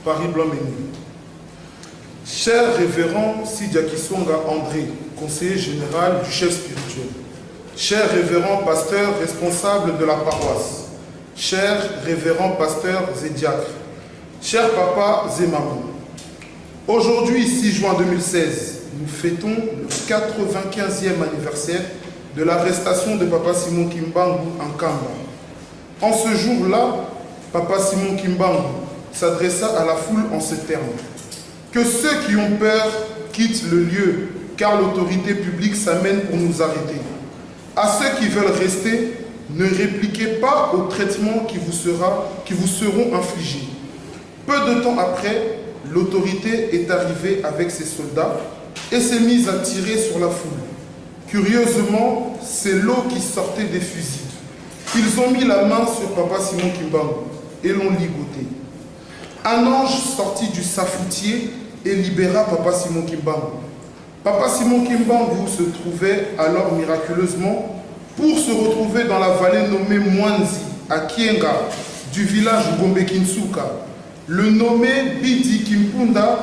Paris Blanc-Ménil. Cher révérend Sidia Kisonga André, conseiller général du chef spirituel. Cher révérend pasteur responsable de la paroisse. Cher révérend pasteur Zédiacre. Cher papa Zemamou. Aujourd'hui, 6 juin 2016, nous fêtons le 95e anniversaire de l'arrestation de papa Simon Kimbangu en Kamba. En ce jour-là, papa Simon Kimbangu s'adressa à la foule en ces termes. Que ceux qui ont peur quittent le lieu, car l'autorité publique s'amène pour nous arrêter. À ceux qui veulent rester, ne répliquez pas au traitement qui vous seront infligés. Peu de temps après, l'autorité est arrivée avec ses soldats et s'est mise à tirer sur la foule. Curieusement, c'est l'eau qui sortait des fusils. Ils ont mis la main sur papa Simon Kimbangu et l'ont ligoté. Un ange sortit du safoutier et libéra papa Simon Kimbangu. Papa Simon Kimbangu se trouvait alors miraculeusement pour se retrouver dans la vallée nommée Mwanzi, à Kienga, du village Gombe Kinsuka. Le nommé Bidi Kimpunda,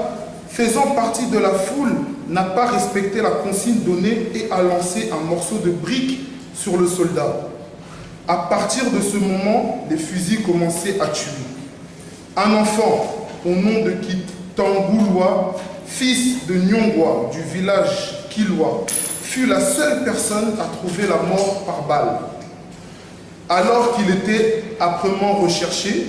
faisant partie de la foule, n'a pas respecté la consigne donnée et a lancé un morceau de brique sur le soldat. À partir de ce moment, les fusils commençaient à tuer. Un enfant au nom de Kitangulwa, fils de Nyongwa du village Kilwa, fut la seule personne à trouver la mort par balle. Alors qu'il était âprement recherché,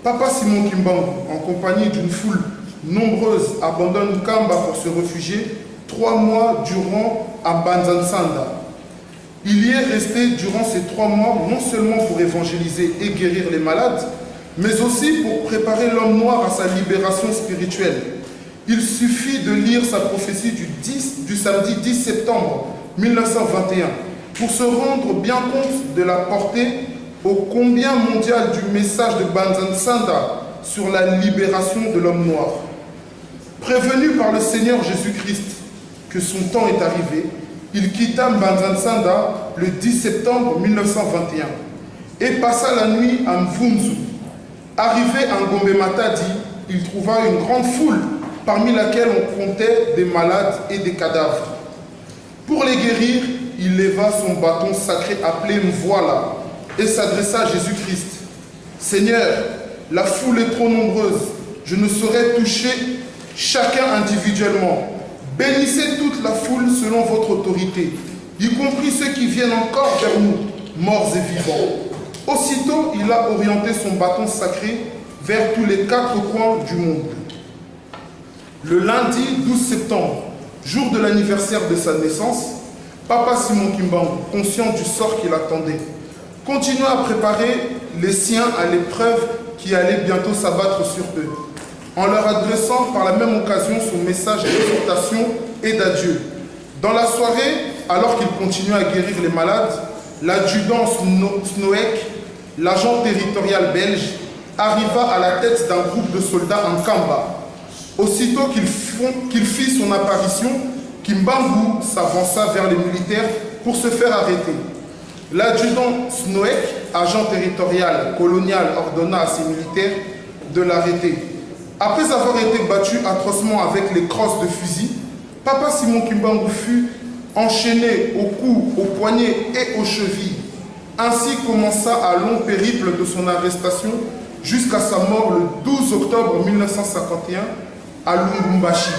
papa Simon Kimbangu, en compagnie d'une foule nombreuse, abandonne Kamba pour se réfugier 3 mois durant à Banzansanda. Il y est resté durant ces 3 mois non seulement pour évangéliser et guérir les malades, mais aussi pour préparer l'homme noir à sa libération spirituelle. Il suffit de lire sa prophétie du samedi 10 septembre 1921 pour se rendre bien compte de la portée ô combien mondiale du message de Banzansanda sur la libération de l'homme noir. Prévenu par le Seigneur Jésus-Christ que son temps est arrivé, il quitta Banzansanda le 10 septembre 1921 et passa la nuit à Mvunzu. Arrivé à Ngombe Matadi, il trouva une grande foule parmi laquelle on comptait des malades et des cadavres. Pour les guérir, il leva son bâton sacré appelé Mvoila et s'adressa à Jésus-Christ. « Seigneur, la foule est trop nombreuse, je ne saurais toucher chacun individuellement. Bénissez toute la foule selon votre autorité, y compris ceux qui viennent encore vers nous, morts et vivants. » Aussitôt, il a orienté son bâton sacré vers tous les 4 coins du monde. Le lundi 12 septembre, jour de l'anniversaire de sa naissance, papa Simon Kimbangu, conscient du sort qui l'attendait, continua à préparer les siens à l'épreuve qui allait bientôt s'abattre sur eux, en leur adressant par la même occasion son message d'exhortation et d'adieu. Dans la soirée, alors qu'il continuait à guérir les malades, l'adjudant Snoek, l'agent territorial belge, arriva à la tête d'un groupe de soldats en Kamba. Aussitôt qu'il fit son apparition, Kimbangu s'avança vers les militaires pour se faire arrêter. L'adjudant Snoek, agent territorial colonial, ordonna à ses militaires de l'arrêter. Après avoir été battu atrocement avec les crosses de fusil, Papa Simon Kimbangu fut enchaîné au cou, aux poignets et aux chevilles. Ainsi commença un long périple de son arrestation jusqu'à sa mort le 12 octobre 1951 à Lubumbashi.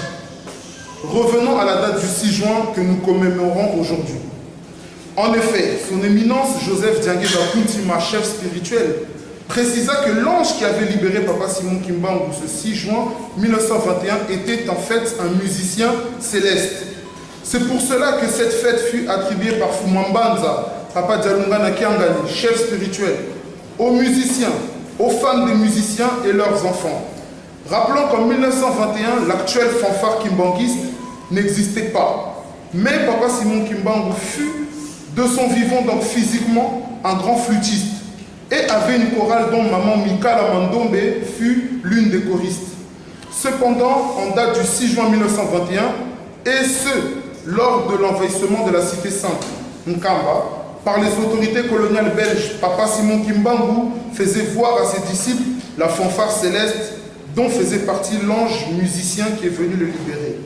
Revenons à la date du 6 juin que nous commémorons aujourd'hui. En effet, son éminence Joseph Diangué Bakuntima, chef spirituel, précisa que l'ange qui avait libéré Papa Simon Kimbangu ce 6 juin 1921 était en fait un musicien céleste. C'est pour cela que cette fête fut attribuée par Fumambanza, Papa Dialunga Nakiangani, chef spirituel, aux musiciens, aux femmes des musiciens et leurs enfants. Rappelons qu'en 1921, l'actuel fanfare kimbanguiste n'existait pas. Mais Papa Simon Kimbangu fut, de son vivant, donc physiquement, un grand flûtiste et avait une chorale dont maman Mikala Mandombe fut l'une des choristes. Cependant, en date du 6 juin 1921, et ce, lors de l'envahissement de la cité sainte, Nkamba, par les autorités coloniales belges, Papa Simon Kimbangu faisait voir à ses disciples la fanfare céleste dont faisait partie l'ange musicien qui est venu le libérer.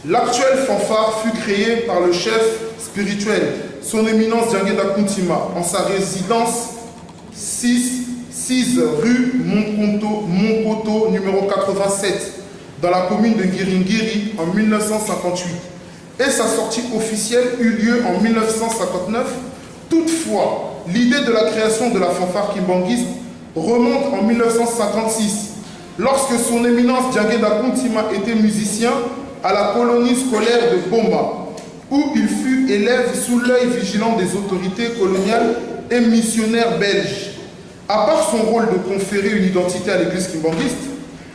L'actuelle fanfare fut créée par le chef spirituel, son éminence Diangué Bakuntima, en sa résidence 6 rue Monkoto, numéro 87, dans la commune de Ngiringiri en 1958. Et sa sortie officielle eut lieu en 1959. Toutefois, l'idée de la création de la fanfare kimbanguiste remonte en 1956, lorsque son éminence Diangué Bakuntima était musicien à la colonie scolaire de Bomba, où il fut élève sous l'œil vigilant des autorités coloniales et missionnaires belges. À part son rôle de conférer une identité à l'église kimbanguiste,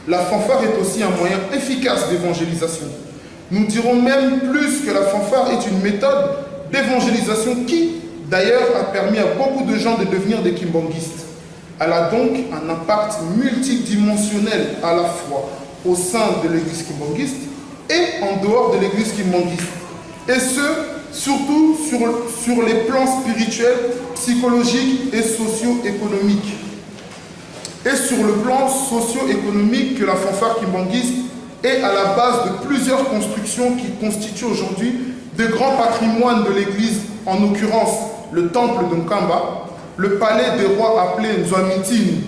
la fanfare est aussi un moyen efficace d'évangélisation. Nous dirons même plus que la fanfare est une méthode d'évangélisation qui, d'ailleurs, a permis à beaucoup de gens de devenir des kimbanguistes. Elle a donc un impact multidimensionnel à la fois au sein de l'église kimbanguiste et en dehors de l'église kimbanguiste. Et ce, surtout sur les plans spirituels, psychologiques et socio-économiques. Et sur le plan socio-économique que la fanfare kimbanguiste est à la base de plusieurs constructions qui constituent aujourd'hui de grands patrimoines de l'église, en l'occurrence le temple de Nkamba, le palais des rois appelé Nzwamitini,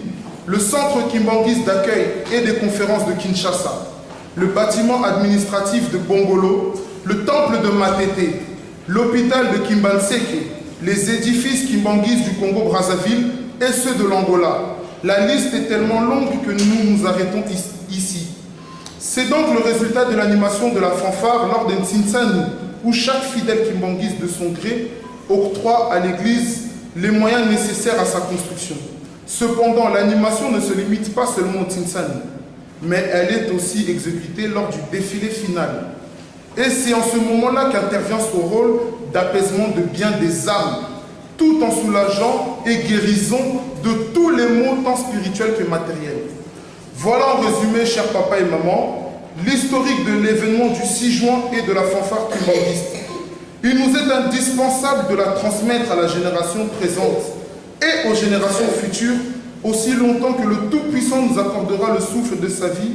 le centre kimbanguiste d'accueil et des conférences de Kinshasa, le bâtiment administratif de Bongolo, le temple de Matete, l'hôpital de Kimbanseke, les édifices kimbanguistes du Congo-Brazzaville et ceux de l'Angola. La liste est tellement longue que nous nous arrêtons ici. C'est donc le résultat de l'animation de la fanfare lors d'un Tsinsani, où chaque fidèle kimbanguiste de son gré octroie à l'église les moyens nécessaires à sa construction. Cependant, l'animation ne se limite pas seulement au Tsinsani, mais elle est aussi exécutée lors du défilé final. Et c'est en ce moment-là qu'intervient son rôle d'apaisement de bien des âmes, tout en soulageant et guérissant de tous les maux tant spirituels que matériels. Voilà en résumé, chers papa et maman, l'historique de l'événement du 6 juin et de la fanfare kimbanguiste. Il nous est indispensable de la transmettre à la génération présente et aux générations futures, aussi longtemps que le Tout-Puissant nous accordera le souffle de sa vie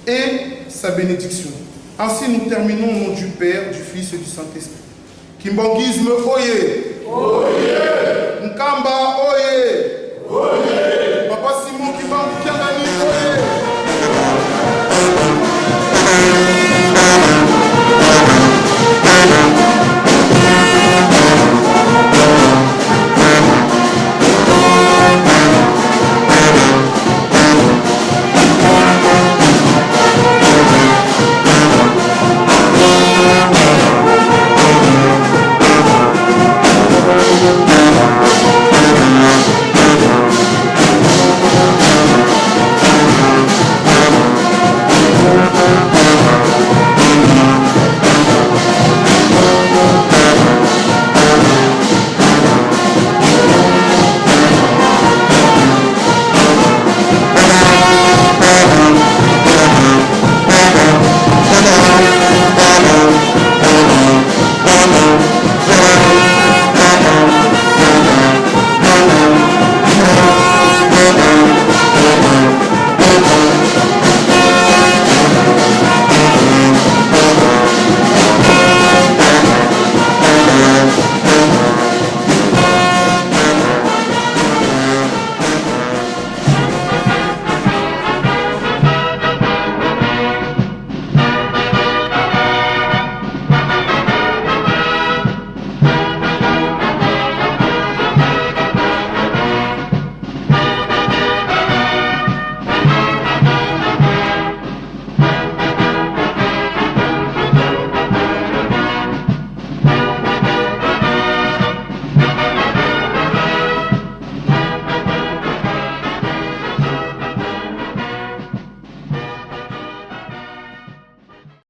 et sa bénédiction. Ainsi, nous terminons au nom du Père, du Fils et du Saint-Esprit. Kimbanguisme, oye! Oye! Nkamba, oye! Oye! Papa Simon Kimbangu, Kiangani,